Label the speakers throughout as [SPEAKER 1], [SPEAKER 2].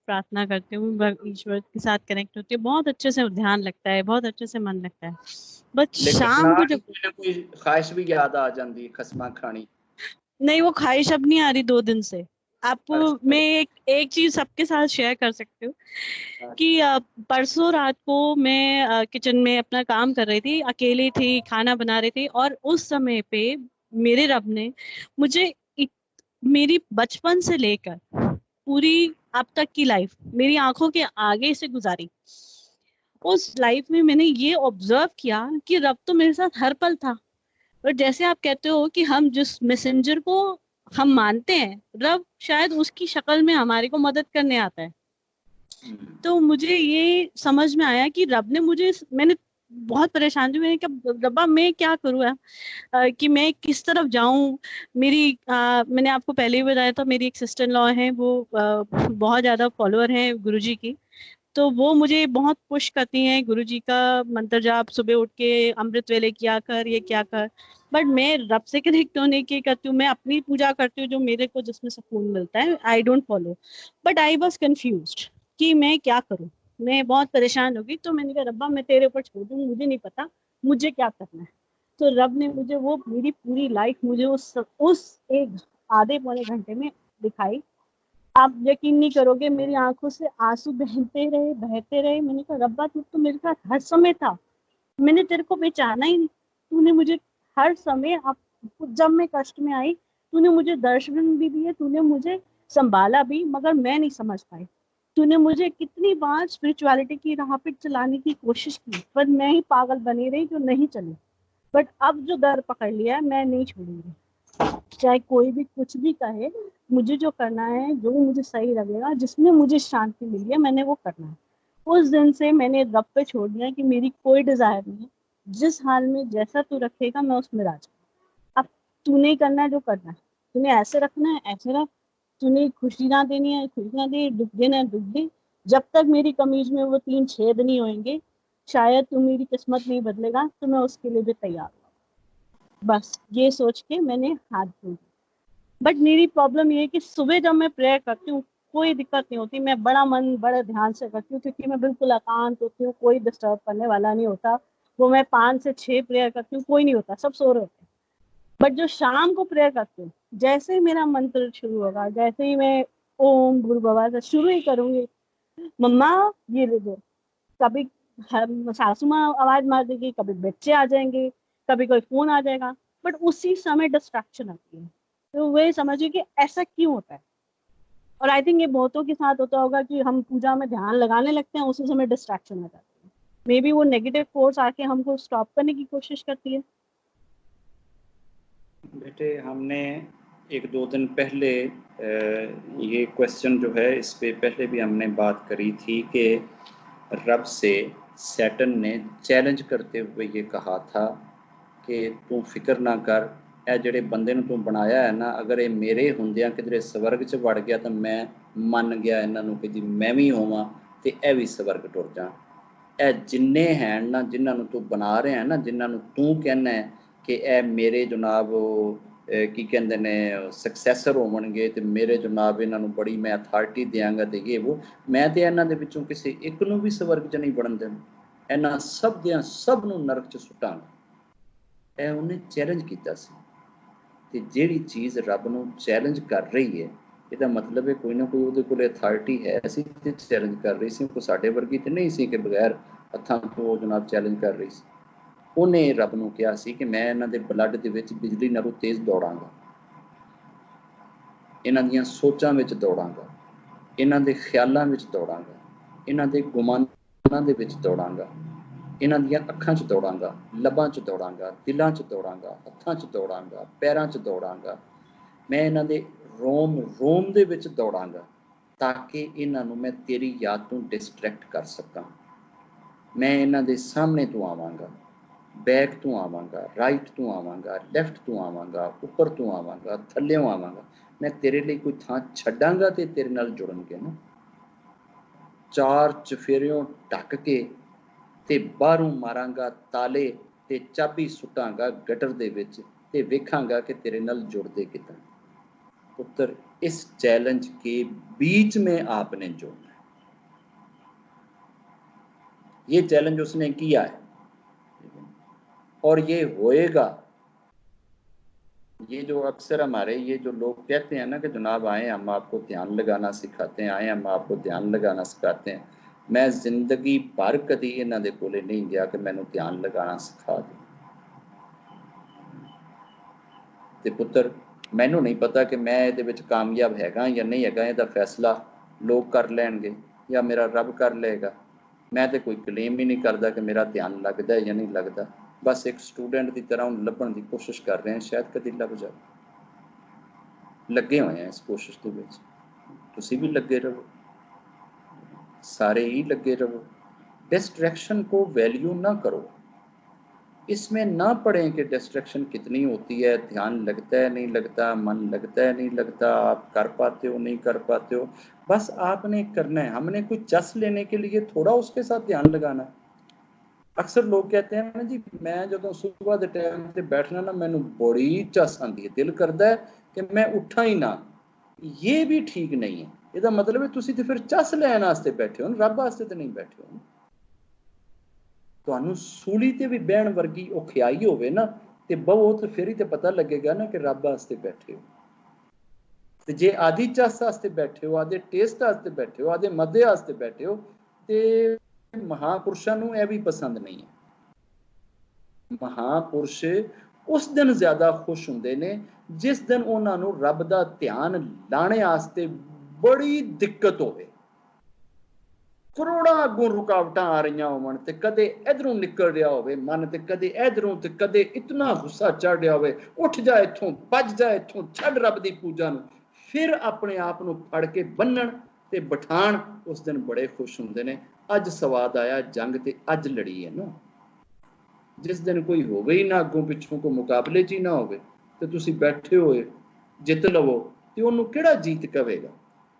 [SPEAKER 1] प्रार्थना करती हूँ, ईश्वर के साथ कनेक्ट होती हूँ, बहुत अच्छे से ध्यान लगता है, बहुत अच्छे से मन लगता है। बट
[SPEAKER 2] लेकिन
[SPEAKER 1] शाम को
[SPEAKER 2] ਨਾਲ ਹੀ
[SPEAKER 1] जब
[SPEAKER 2] ਕੋਈ ਨਾ ਕੋਈ ख्वाहिश भी याद आ जाती खसमा खानी।
[SPEAKER 1] नहीं, वो ख्वाहिश अब नहीं आ रही 2 दिन से। आपको
[SPEAKER 2] अच्छा
[SPEAKER 1] मैं एक चीज सबके साथ शेयर कर सकती हूँ
[SPEAKER 2] अच्छा
[SPEAKER 1] कि परसों रात को मैं किचन में अपना काम कर रही थी, अकेली थी, खाना बना रही थी, और उस समय पे मेरे रब ने मुझे मेरी बचपन से लेकर पूरी अब तक की लाइफ मेरी आंखों के आगे से गुजारी। उस लाइफ में मैंने ये ऑब्जर्व किया कि रब तो मेरे साथ हर पल था। और जैसे आप कहते हो कि हम जिस मैसेंजर को हम मानते हैं, रब शायद उसकी शक्ल में हमारे को मदद करने आता है। तो मुझे ये समझ में आया कि रब ने मुझे, मैंने बहुत परेशान थी, मैंने कहा रब्बा मैं क्या करूँ कि मैं किस तरफ जाऊं। मैंने आपको पहले ही बताया था, मेरी एक सिस्टर इन लॉ है, वो बहुत ज्यादा फॉलोअर हैं गुरुजी की। तो वो मुझे बहुत पुश करती हैं, गुरुजी का मंत्र जाप सुबह उठ के अमृत वेले किया कर, ये क्या कर। बट मैं रब से कनेक्ट होने की करती हूँ, मैं अपनी पूजा करती हूँ जो मेरे को जिसमें सुकून मिलता है, I don't follow. But I was confused कि मैं क्या करूँ। मैं बहुत परेशान हो गई, तो मैंने कहा रब्बा मैं तेरे ऊपर छोड़ दूँ, मुझे नहीं पता मुझे क्या करना है। तो रब ने मुझे वो मेरी पूरी लाइफ मुझे उस एक आधे पौने घंटे में दिखाई। आप यकीन नहीं करोगे, मेरी आंखों से आंसू बहते रहे बहते रहे। मैंने कहा रब्बा तू तो मेरे साथ हर समय था, मैंने तेरे को पहचाना ही नहीं। तूने मुझे हर समय, आप जब मैं कष्ट में आई तूने मुझे दर्शन भी दिए, तूने मुझे संभाला भी, मगर मैं नहीं समझ पाई। तूने मुझे कितनी बार स्पिरिचुअलिटी की राह पे चलाने की कोशिश की, पर मैं ही पागल बनी रही जो नहीं चली। बट अब जो दर पकड़ लिया है, मैं नहीं छोड़ूंगी, चाहे कोई भी कुछ भी कहे। मुझे जो करना है, जो मुझे सही लगेगा, जिसमें मुझे शांति मिली है, मैंने वो करना है। उस दिन से मैंने रब पे छोड़ दिया कि मेरी कोई डिजायर नहीं है, जिस हाल में जैसा तू रखेगा मैं उसमें राज। अब तूने करना है जो करना है, तूने ऐसे रखना है ऐसे रख, तूने खुशी ना देनी है खुशी ना दे, दुख देना है दुख दे। जब तक मेरी कमीज में वो 3 छेद नहीं होंगे, शायद तू मेरी किस्मत नहीं बदलेगा, तो मैं उसके लिए भी तैयार हूँ। बस ये सोच के मैंने हाथ जोड़। बट मेरी प्रॉब्लम ये है कि सुबह जब मैं प्रेयर करती हूँ कोई दिक्कत नहीं होती, मैं बड़ा मन बड़े ध्यान से करती हूँ, क्योंकि मैं बिल्कुल एकांत होती हूँ, कोई डिस्टर्ब करने वाला नहीं होता। वो मैं 5 से 6 प्रेयर करती हूँ, कोई नहीं होता, सब सो रहे होते हैं। बट जो शाम को प्रेयर करती हूँ, जैसे ही मेरा मंत्र शुरू होगा, जैसे ही मैं ओम भूर्भुवः से शुरू ही करूंगी, मम्मा ये ले दो, कभी सासू माँ आवाज मार देगी, कभी बच्चे आ जाएंगे, कभी कोई फोन आ जाएगा। बट उसी समय डिस्ट्रैक्शन आती है। तो वही समझिए कि ऐसा क्यों होता है। और आई थिंक ये बहुतों के साथ होता होगा कि हम पूजा में ध्यान लगाने लगते हैं, उसी समय डिस्ट्रैक्शन आ जाती है। मे बी वो नेगेटिव फोर्स आके हमको स्टॉप करने की कोशिश करती है।
[SPEAKER 2] बेटे हमने 1-2 दिन पहले ये क्वेश्चन जो है इस पे पहले भी हमने बात करी थी कि रब से सैटन ने चैलेंज करते हुए ये कहा था कि तू फिक्र ना कर, ਇਹ ਜਿਹੜੇ ਬੰਦੇ ਨੂੰ ਤੂੰ ਬਣਾਇਆ ਹੈ ਨਾ, ਅਗਰ ਇਹ ਮੇਰੇ ਹੁੰਦਿਆਂ ਕਿਧਰੇ ਸਵਰਗ 'ਚ ਵੜ ਗਿਆ ਤਾਂ ਮੈਂ ਮੰਨ ਗਿਆ ਇਹਨਾਂ ਨੂੰ ਕਿ ਜੀ ਮੈਂ ਵੀ ਹੋਵਾਂ ਤੇ ਇਹ ਵੀ ਸਵਰਗ ਟੁਰ ਜਾਣ। ਇਹ ਜਿੰਨੇ ਹੈ ਨਾ ਜਿਨ੍ਹਾਂ ਨੂੰ ਤੂੰ ਬਣਾ ਰਿਹਾ ਨਾ, ਜਿਨ੍ਹਾਂ ਨੂੰ ਤੂੰ ਕਹਿੰਦਾ ਕਿ ਇਹ ਮੇਰੇ ਜਨਾਬ ਕੀ ਕਹਿੰਦੇ ਨੇ ਸਕਸੈਸਰ ਹੋਣਗੇ ਤੇ ਮੇਰੇ ਜਨਾਬ ਇਹਨਾਂ ਨੂੰ ਬੜੀ ਮੈਂ ਅਥਾਰਟੀ ਦਿਆਂਗਾ ਤੇ ਇਹ ਉਹ, ਮੈਂ ਤੇ ਇਹਨਾਂ ਦੇ ਵਿੱਚੋਂ ਕਿਸੇ ਇੱਕ ਨੂੰ ਵੀ ਸਵਰਗ 'ਚ ਨਹੀਂ ਵੜਨ ਦੇਣਾ, ਇਹਨਾਂ ਸਭ ਦਿਆਂ ਸਭ ਨੂੰ ਨਰਕ 'ਚ ਸੁੱਟਾਂਗਾ। ਇਹ ਉਹਨੇ ਚੈਲੰਜ ਕੀਤਾ ਸੀ। ਤੇ ਜਿਹੜੀ ਚੀਜ਼ ਰੱਬ ਨੂੰ ਚੈਲੰਜ ਕਰ ਰਹੀ ਹੈ, ਇਹਦਾ ਮਤਲਬ ਹੈ ਕੋਈ ਨਾ ਕੋਈ ਉਹਦੇ ਕੋਲ ਅਥਾਰਟੀ ਹੈ ਸੀ ਤੇ ਚੈਲੰਜ ਕਰ ਰਹੀ ਸੀ। ਕੋਈ ਸਾਡੇ ਵਰਗੀ ਤੇ ਨਹੀਂ ਸੀ ਕਿ ਬਗੈਰ ਹੱਥਾਂ ਤੋਂ ਜਨਾਬ ਚੈਲੰਜ ਕਰ ਰਹੀ ਸੀ। ਉਹਨੇ ਰੱਬ ਨੂੰ ਕਿਹਾ ਸੀ ਕਿ ਮੈਂ ਇਹਨਾਂ ਦੇ ਬਲੱਡ ਦੇ ਵਿੱਚ ਬਿਜਲੀ ਨਾਲੋਂ ਤੇਜ਼ ਦੌੜਾਂਗਾ, ਇਹਨਾਂ ਦੀਆਂ ਸੋਚਾਂ ਵਿੱਚ ਦੌੜਾਂਗਾ, ਇਹਨਾਂ ਦੇ ਖਿਆਲਾਂ ਵਿੱਚ ਦੌੜਾਂਗਾ, ਇਹਨਾਂ ਦੇ ਗੁਮਾਨਾਂ ਦੇ ਵਿੱਚ ਦੌੜਾਂਗਾ, ਇਹਨਾਂ ਦੀਆਂ ਅੱਖਾਂ 'ਚ ਦੌੜਾਂਗਾ, ਲੱਭਾਂ 'ਚ ਦੌੜਾਂਗਾ, ਦਿਲਾਂ 'ਚ ਦੌੜਾਂਗਾ, ਹੱਥਾਂ 'ਚ ਦੌੜਾਂਗਾ, ਪੈਰਾਂ 'ਚ ਦੌੜਾਂਗਾ। ਮੈਂ ਇਹਨਾਂ ਦੇ ਰੋਮ ਰੋਮ ਦੇ ਵਿੱਚ ਦੌੜਾਂਗਾ ਤਾਂ ਕਿ ਇਹਨਾਂ ਨੂੰ ਮੈਂ ਤੇਰੀ ਯਾਦ ਤੋਂ ਡਿਸਟਰੈਕਟ ਕਰ ਸਕਾਂ। ਮੈਂ ਇਹਨਾਂ ਦੇ ਸਾਹਮਣੇ ਤੋਂ ਆਵਾਂਗਾ, बैक तो आवांगा, राइट तो आवांगा, लैफ्ट तो आवांगा, उपर तो आवांगा, थल्लियों आवांगा। मैं तेरे लिए कोई थां छड्डांगा ते तेरे नाल जुड़नगे ना। 4 चफेरियों ढक के ते बाहरों मारांगा ताले ते चाबी सुटांगा गटर दे विच ते वेखांगा कि तेरे नाल जुड़दे किदां। पुत्र इस चैलेंज के बीच में आपने जुड़ना है। ये चैलेंज उसने किया है और ये होएगा। ये जो अक्सर हमारे ये जो लोग कहते हैं ना कि जनाब आए हम आपको ध्यान लगाना सिखाते हैं, आए हम आपको ध्यान लगाना सिखाते हैं, मैं जिंदगी भर कदी इन्हां दे कोले नहीं गया कि मैनू ध्यान लगाना सिखा दे। ते पुत्र मैनू नहीं पता कि मैं इहदे विच कामयाब हैगा या नहीं हैगा, इहदा फैसला लोग कर लैणगे या मेरा रब कर लेगा। मैं तो कोई क्लेम ही नहीं करता कि मेरा ध्यान लगता है या नहीं लगता, बस एक स्टूडेंट की तरह उन्हें लभण की कोशिश कर रहे हैं, शायद कभी लभ जाए। लगे हुए हैं इस कोशिश के विच, तुसीं भी लगे रहो, सारे ही लगे रहो। डिस्ट्रैक्शन को वैल्यू ना करो, इसमें ना पढ़ें कि डिस्ट्रैक्शन कितनी होती है, ध्यान लगता है नहीं लगता, मन लगता है नहीं लगता, आप कर पाते हो नहीं कर पाते हो, बस आपने करना है। हमने कोई चस लेने के लिए थोड़ा उसके साथ ध्यान लगाना। अक्सर लोग कहते हैं ना जी मैं जो सुबह के टाइम से बैठना ना मैनू बड़ी चस आती है, दिल करता है कि मैं उठा ही ना। ये भी ठीक नहीं है। इसका मतलब है तुसी तो फिर चस लैन वास्ते बैठे हो, रब वास्ते तो नहीं बैठे हो। तुहानू सूली ते भी बहन वर्गी औखियाई होवे ना ते बवो तो फिर ही तो पता लगेगा ना कि रब वास्ते बैठे हो। ते जे आदि चस वास्ते बैठे हो, आदे टेस्ट वास्ते बैठे हो, आदे मजे वास्ते बैठे हो, ते महापुरुषां नू यह भी पसंद नहीं है। महापुरुष उस दिन ज्यादा खुश हुंदे ने जिस दिन उन्हां नू रब दा ध्यान लाने वास्ते बड़ी दिक्कत होवे, करोड़ां अगों रुकावटां आ रही होवन ते कदे इधरों निकल रहा होवे मन ते कदे इधरों ते कदे इतना गुस्सा चढ़ रहा होवे, उठ जा इत्थों, भज जा इत्थों, छड़ रब दी पूजा नूं, फिर अपने आप नूं फड़ के बन्नण ते बिठाण, उस दिन बड़े खुश हुंदे ने। अज सवाद आया जंग ते अज लड़ी है ना। जिस दिन कोई होवे ही ना अगों पिछों को मुकाबले च ही ना होवे ते तुसीं बैठे होए जित लवो ते उहनूं किहड़ा जीत कवेगा।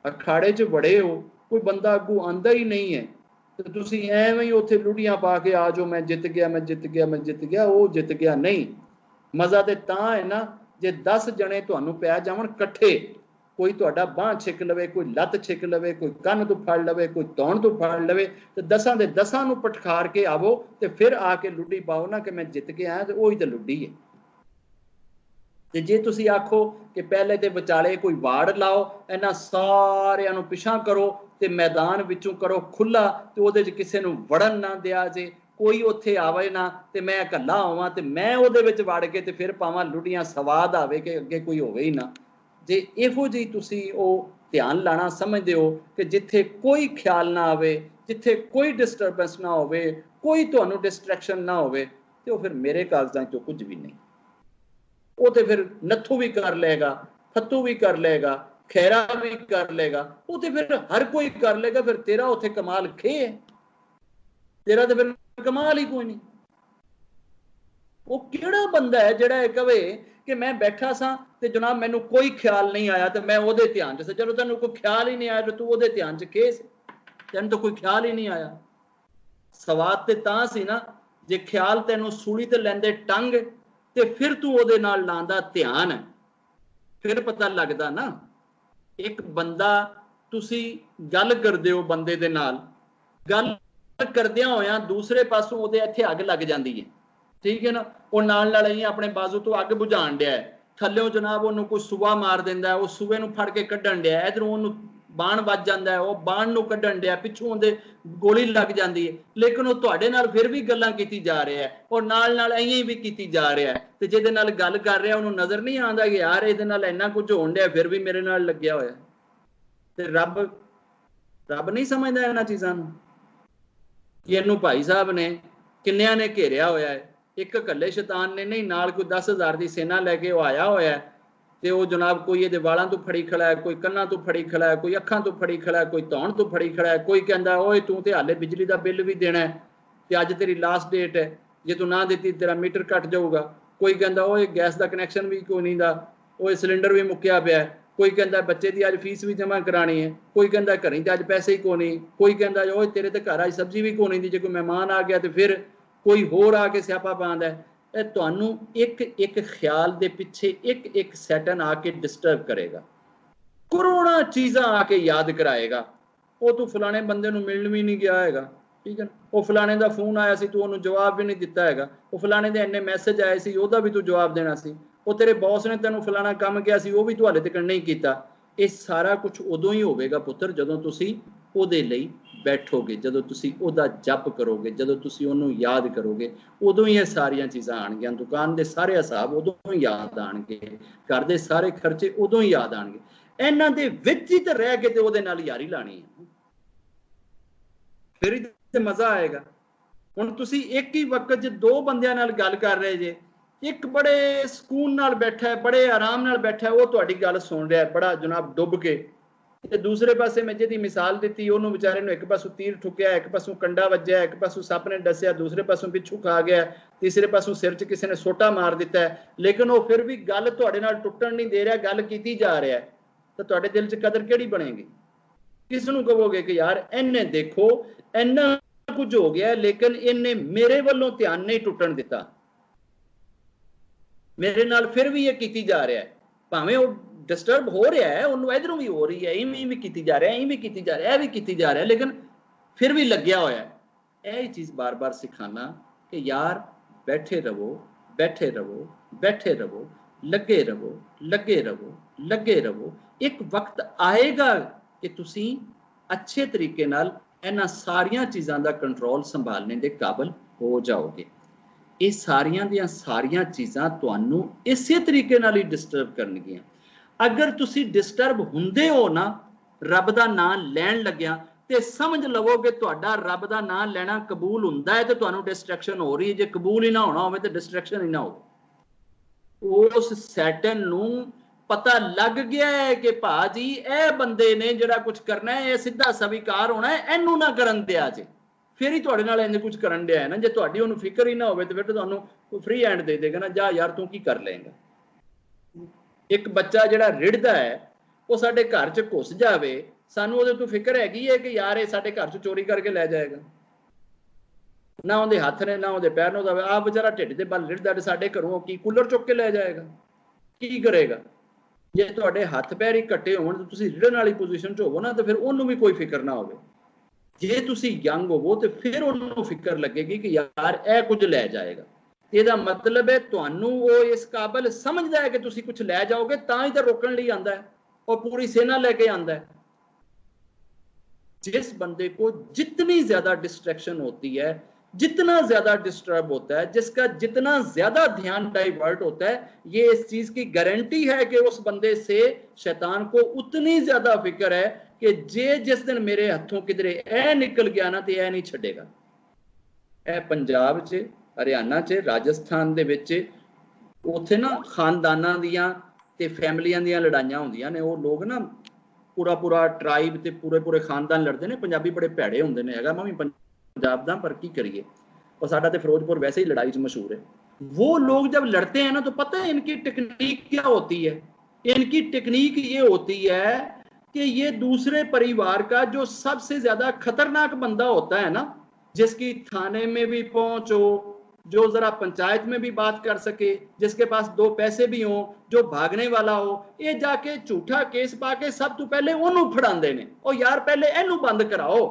[SPEAKER 2] अखाड़े च बड़े हो, कोई बंदा अगू आंदा ही नहीं है तो तुसीं एवें ही उत्थे लुड़ियां पा के आ जाओ मैं जित गया मैं जित गया मैं जित गया, वो जित गया नहीं। मज़ा तो तां है ना जे 10 जने तुहानूं पै जावन कट्ठे, कोई तुहाडा बांह छिक लवे, कोई लत्त छिक लवे, कोई कन्न तो फड़ लवे, कोई तौण तो फड़ लवे, तो 10 दे 10 नूं पटखार के आवो ते फिर आके लुड्डी पाओ ना कि मैं जित के आया, तो वही तो लुड्डी है। ते जे तुसीं आखो कि पहले तो विचाले कोई वाड़ लाओ, इन्हां सारिआं नूं पिछां करो ते मैदान विचों करो खुला, ते उहदे च किसे नूं वड़न ना दिया जे, कोई उत्थे आवे ना ते मैं इकल्ला होवां ते मैं उहदे विच वड़ के ते फिर पावां लुड़ियां, सवाद आवे कि अगे कोई होवे ही ना। जे इहो जी तुसीं ओह ध्यान लाना समझदे हो कि जिथे कोई ख्याल ना आवे, जिथे कोई डिस्टर्बेंस ना होवे, कोई तुहानूं डिस्ट्रैक्शन ना होवे, ते ओह फिर मेरे कागजां चों कुछ भी नहीं। वो तो फिर नत्थू भी कर लेगा, फत्तू भी कर लेगा, खैरा भी कर लेगा, वो तो फिर हर कोई कर लेगा, फिर तेरा उत्थे कमाल खे है, तेरा तो फिर कमाल ही कोई नहीं। वो किहड़ा बंदा है जिहड़ा ये कहे कि मैं बैठा सा ते जनाब मैनू कोई ख्याल नहीं आया तो मैं ओहदे ध्यान च, चलो तैनू कोई ख्याल ही नहीं आया तो तू ओहदे ध्यान च के सी, तैनू तो कोई ख्याल ही नहीं आया। सवाद ते तां सी ना जे ख्याल तैनू सूली ते लैंदे टंग ते फिर तू ओहदे नाल लांदा ध्यान, फिर पता लगदा ना। एक बंदा तुसी गल करदे हो बंदे दे नाल, गल करदियां होया दूसरे पासों ओहदे इत्थे अग लग जांदी है, ठीक है ना, वो नाल नाल ही अपने बाजू तो अग बुझाण दिया है, थल्लों जनाब उन्होंने कोई सूआ मार दिंदा है, वो सूए नूं फड़ के कड्ढण दिया, इधरों उन्होंने बाण वज जांदा है, वो बाण नूं कड्ढण दिया, पिछों उहदे गोली लग जाती है, लेकिन वो तुहाडे नाल फिर भी गल्लां कीती जा रहा है, और नाल नाल इं भी कीती जा रहा है, ते जिहदे नाल गल कर रहा उन्होंने नज़र नहीं आंदा कि यार इहदे नाल इन्ना कुछ होण दिया फिर भी मेरे नाल लग्या होया। ते रब रब नहीं समझदा इन्हां चीज़ां नूं कि इहनूं भाई साहब ने किन्नियां ने घेरिया होया है, एक कल्ले शैतान ने नहीं, नाल कोई 10,000 की सेना लैके वो आया होया है, ते वो जनाब कोई ये वालों तो फड़ी खड़ा है, कोई कन्नां तो फड़ी खड़ा है, कोई अखां तो फड़ी खड़ा है, कोई धौण तो फड़ी खड़ा है, कोई कहता ओए तू तो हाले बिजली का बिल भी देना है ते अज तेरी लास्ट डेट है, जे तू ना दिती तेरा मीटर कट जाऊगा, कोई कहता ओए गैस का कनैक्शन भी कोई नहीं दा, ओए सिलेंडर भी मुक्या पिया है, कोई कहता बच्चे की अज फीस भी जमा करानी है, कोई कहता घरें अज पैसे ही को नहीं, कोई कहता ओए तेरे तो घर अज सब्जी भी को नहीं दी, जे कोई मेहमान आ गया तो फिर कोई होर आके स्यापा पांदा है। तुहानू एक एक ख्याल दे पिछे एक एक सैटन आके डिस्टर्ब करेगा, करोड़ां चीज़ां आके याद कराएगा, वो तू फलाने बंदे नू मिलण भी नहीं गया हैगा, ठीक है, वो फलाने का फोन आया सी, तू उन्होंने जवाब भी नहीं दिता है, वो फलाने के इन्ने मैसेज आए सी, ओहदा भी तू जवाब देना सी, वो तेरे बॉस ने तेन फलाना काम किया सी, वो भी तू हाले तक नहीं किया। ये सारा कुछ उदों ही होगा पुत्र जदों तुसी ओहदे लई बैठोगे, जदों तुसी ओहदा जप करोगे, जदों तुसी ओहनूं याद करोगे, उदों ही ये सारियां चीज़ां आउणगीਆਂ। दुकान के सारे हिसाब उदों ही याद आउणगे, घर के सारे खर्चे उदों ही याद आउणगे। इन्हां दे विच ही ते रह के ते ओहदे नाल यारी लाणी है, फिर ही मजा आएगा। हुण तुसी एक ही वक्त च दो बंदियां नाल गल कर रहे जे, एक बड़े सुकून नाल बैठा है, बड़े आराम नाल बैठा है, वो तुहाडी गल सुन रहा है बड़ा जनाब डुब के, ते दूसरे पासे मैं जिहदी मिसाल दी उन्होंने बेचारे नूं एक पासों तीर ठुकिया, एक पासों कंडा वज्या, एक पासों सप ने डसिया, दूसरे पासों पिछू खा गया, तीसरे पासों सिर च किसी ने सोटा मार दिता है, लेकिन वो फिर भी गल तुहाडे नाल टुटण नहीं दे रहा, गल कीती जा रहा है, तो तुहाडे दिल च कदर किहड़ी बनेगी? किस नूं कहोगे कि यार इन्हें देखो इन्ना कुछ हो गया लेकिन इन्हें मेरे वालों ध्यान नहीं टुटण दिता, मेरे नाल फिर भी ये कीती जा रहा है, भावें वो डिस्टर्ब हो रहा है, उन्होंने इधरों भी हो रही है, इवें भी कीती जा रहा है, भी कीती जा रहा है, भी कीती जा रहा है, लेकिन फिर भी लग्या होया है। यही चीज़ बार बार सिखाना कि यार बैठे रहो, बैठे रहो, बैठे रहो, लगे रहो, लगे रहो, लगे रहो। एक वक्त आएगा कि तुसी अच्छे तरीके नाल इन्हां सारियां चीज़ां दा कंट्रोल संभालने दे काबिल हो जाओगे। ये सारियां दियां सारियां चीज़ां तुहानू इसे तरीके नाल ही डिस्टर्ब करनगियां। अगर तुसी डिस्टर्ब हुंदे हो ना रब दा नाम लैण लग्या, ते समझ लवो कि तुहाडा रब दा नाम लेना कबूल हुंदा है, ते तुहानू डिस्ट्रैक्शन हो रही है। जे कबूल ही ना होना होवे ते डिस्ट्रैक्शन ही ना हो। उस सैटन नू पता लग गया है कि भाजी ए बंदे ने जिहड़ा कुछ करना है, ये सीधा स्वीकार होना है, इनू ना करन दिया जे, फिर ही तुहाडे नाल इंज कुछ करन दिया है ना। जे तुहाडी उहनू फिक्र ही ना होवे ते फिर तो तुहानू फ्री हैंड दे देगा ना, जा यार तू की कर लेगा। एक बच्चा जिहड़ा रिड़दा है वो साडे घर च घुस जावे, सानू उहदे तो फिक्र हैगी है कि यार ये साडे घर च चोरी करके लै जाएगा, ना उहदे हथ ने ना उहदे पैर ने, आ बेचारा ढिड दे बल रिड़दा, साडे घरों की कूलर चुक के लै जाएगा, की करेगा? जे तुहाडे हथ पैर ही कट्टे होण ते तुसीं रिड़न वाली पोजीशन च होवो ना, तो फिर उहनू भी कोई फिक्र ना होवे। जे तुसीं यंग होवो तो फिर उहनू फिक्र लगेगी कि यार ए कुछ लै जाएगा। ਇਹਦਾ मतलब है ਤੁਹਾਨੂੰ ਉਹ इस काबिल समझदा है कि तुसी कुछ लै जाओगे, तां ही तो रोकण लई आंदा है और पूरी सेना लेके आंदा है। जिस बंदे को जितनी ज्यादा डिस्ट्रैक्शन होती है, जितना ज्यादा डिस्टर्ब होता है, जिसका जितना ज्यादा ध्यान डाइवर्ट होता है, ये इस चीज की गारंटी है कि उस बंदे से शैतान को उतनी ज्यादा फिक्र है कि जे जिस दिन मेरे हथों किधरे ए निकल गया ना, तो ए नहीं छड़ेगा। ए पंजाब च, हरियाणा च, राजस्थान दे विच उत्थे ना खानदानां दियां ते फैमिलियां दियां लड़ाइयां होंदियां ने, वो लोग ना पूरा पूरा ट्राइब ते पूरे पूरे खानदान लड़ते हैं। पंजाबी बड़े भैड़े होंदे ने, हैगा मैं भी पंजाब दा, पर की करिए, और साडा ते फिरोजपुर वैसे ही लड़ाई च मशहूर है। वो लोग जब लड़ते हैं ना, तो पता है इनकी टेक्निक क्या होती है? इनकी टेक्निक ये होती है कि ये दूसरे परिवार का जो सबसे ज्यादा खतरनाक बंदा होता है ना, जिसकी थाने में भी पहुंच हो, जो जरा पंचायत में भी बात कर सके, जिसके पास दो पैसे भी हो, जो भागने वाला हो, ये जाके झूठा केस पाके सब तो पहले उन्होंने फड़ाते हैं। और यार पहले इनू बंद कराओ,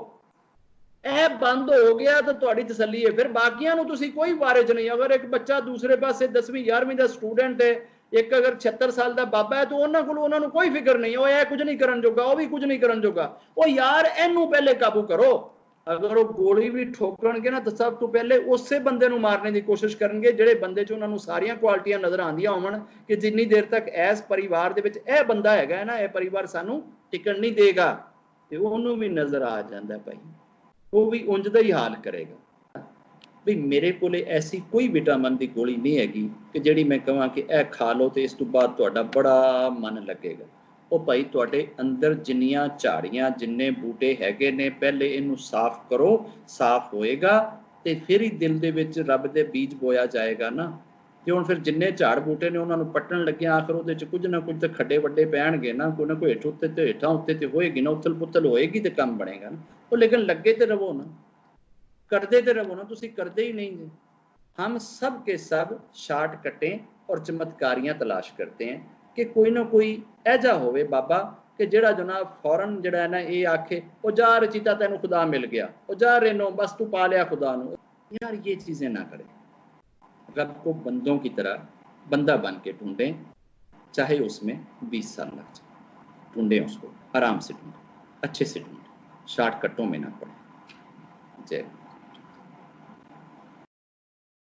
[SPEAKER 2] ए बंद हो गया तो तुहाडी तसल्ली है, फिर बाकियां नू तुसी कोई वारिज नहीं। अगर एक बच्चा दूसरे पासे 10वीं 11वीं का स्टूडेंट है, एक अगर 76 साल का बाबा है, तो उन्होंने कोई फिक्र नहीं, वो ए कुछ नहीं करन जोगा, वो भी कुछ नहीं करन जोगा। ओ यार इनू पहले काबू करो। अगर वो गोली भी ठोकणगे ना, तो सब तो पहले उस बंदे नू मारने की कोशिश करनगे जिहड़े बंदे च उन्होंने सारियां क्वालिटियां नजर आंदियां होवन कि जिन्नी देर तक इस परिवार दे विच ए बंदा हैगा ना, यह परिवार सानू टिकण नहीं देगा, ते उहनू भी नजर आ जांदा भाई, वो भी उंज दा ही हाल करेगा। भी मेरे को ऐसी कोई विटामिन की गोली नहीं हैगी कि जिहड़ी मैं कहां कि ए खा लो तो इस तो बाद तुहाडा बड़ा मन लगेगा। ਉਹ ਭਾਈ ਤੁਹਾਡੇ अंदर जिन्नियां झाड़ियां जिन्ने बूटे हैगे ने, पहले इनू साफ करो, साफ होएगा तो फिर ही दिल दे विच रब दे बीज बोया जाएगा ना। ते हुण फिर जिन्ने झाड़ बूटे ने उन्होंने पट्टन लगे, आखिर उहदे च कुछ ना कुछ तो खड्डे वड्डे पैणगे ना, कोई हेठ उत्ते ते हेठां उत्ते ते होएगी ना, उथल पुथल होएगी तो काम बनेगा ना। वो लेकिन लगे तो रवो ना, करते तो रवो ना, तुसीं करते ही नहीं। हम सब के सब शॉर्टकटें और चमत्कारियां तलाश करते हैं कि कोई ना कोई ऐजा होवे बाबा कि जेड़ा जो ना फौरन जेड़ा है ना ये आखे ओ जा रचीता तेन खुदा मिल गया, ओ जा रेनो बस तू पा लिया खुदा नु। यार ये चीज़ें ना करें। रब को बंदों की तरह बंदा बन के ढूंढें, चाहे उसमें 20 साल लग जाए। ढूंढें उसको, आराम से ढूंढें, अच्छे से ढूंढें, शॉर्टकटों में ना पड़े। जय